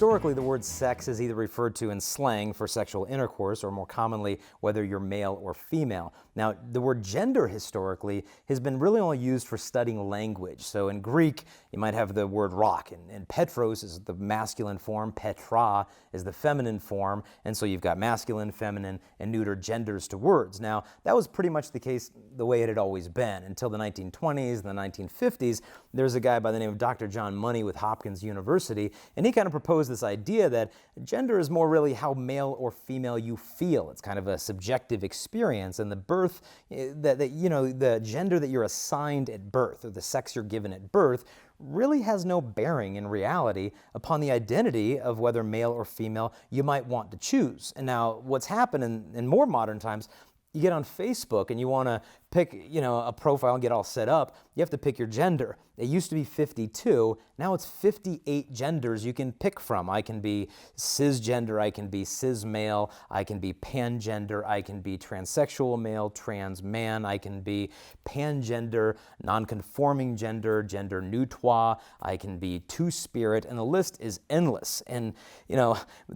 Historically, the word sex is either referred to in slang for sexual intercourse or more commonly whether you're male or female. Now, the word gender historically has been really only used for studying language. So in Greek, you might have the word rock, and petros is the masculine form, petra is the feminine form, and so you've got masculine, feminine, and neuter genders to words. Now, that was pretty much the case the way it had always been until the 1920s and the 1950s. There's a guy by the name of Dr. John Money with Hopkins University, and he kind of proposed this idea that gender is more really how male or female you feel. It's kind of a subjective experience, and the birth, the gender that you're assigned at birth, or the sex you're given at birth, really has no bearing in reality upon the identity of whether male or female you might want to choose. And now what's happened in more modern times, you get on Facebook and you want to pick, a profile and get all set up, you have to pick your gender. It used to be 52, now it's 58 genders you can pick from. I can be cisgender, I can be cis male, I can be pangender, I can be transsexual male, trans man, I can be pangender, non-conforming gender, gender neutral, I can be two-spirit, and the list is endless. And,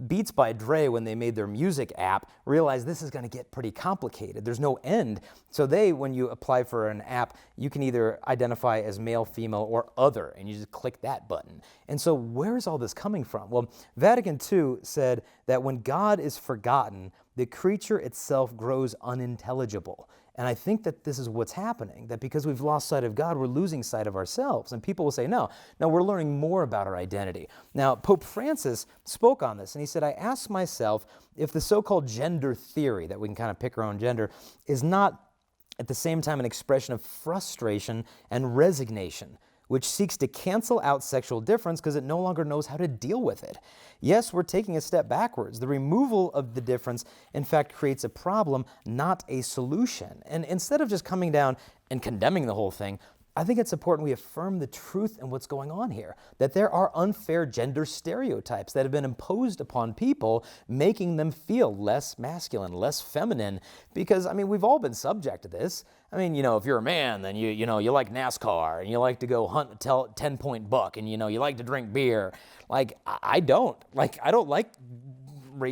Beats by Dre, when they made their music app, realized this is going to get pretty complicated. There's no end. So when you apply for an app, you can either identify as male, female, or other, and you just click that button. And so where is all this coming from? Well, Vatican II said that when God is forgotten, the creature itself grows unintelligible. And I think that this is what's happening, that because we've lost sight of God, we're losing sight of ourselves. And people will say, no, we're learning more about our identity. Now, Pope Francis spoke on this, and he said, I ask myself if the so-called gender theory, that we can kind of pick our own gender, is not at the same time an expression of frustration and resignation, which seeks to cancel out sexual difference because it no longer knows how to deal with it. Yes, we're taking a step backwards. The removal of the difference, in fact, creates a problem, not a solution. And instead of just coming down and condemning the whole thing, I think it's important we affirm the truth in what's going on here, that there are unfair gender stereotypes that have been imposed upon people, making them feel less masculine, less feminine, because, we've all been subject to this. If you're a man, then you like NASCAR, and you like to go hunt a 10-point buck, and, you like to drink beer. I don't like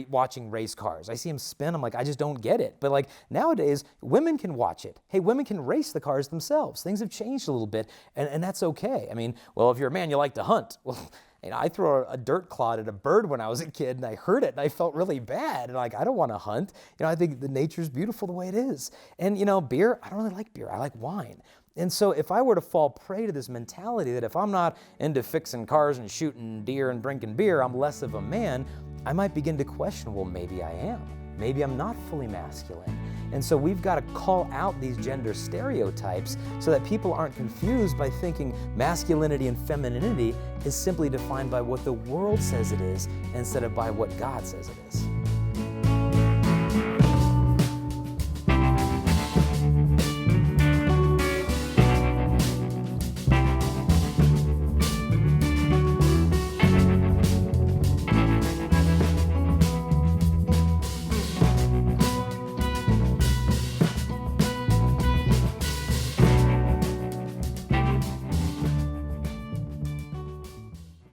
watching race cars. I see them spin. I'm like, I just don't get it. But nowadays, women can watch it. Hey, women can race the cars themselves. Things have changed a little bit, and that's okay. If you're a man, you like to hunt. Well, I threw a dirt clod at a bird when I was a kid, and I hurt it, and I felt really bad. And I don't want to hunt. I think the nature's beautiful the way it is. And, beer, I don't really like beer. I like wine. And so if I were to fall prey to this mentality that if I'm not into fixing cars and shooting deer and drinking beer, I'm less of a man, I might begin to question, well, maybe I am. Maybe I'm not fully masculine. And so we've got to call out these gender stereotypes so that people aren't confused by thinking masculinity and femininity is simply defined by what the world says it is instead of by what God says it is.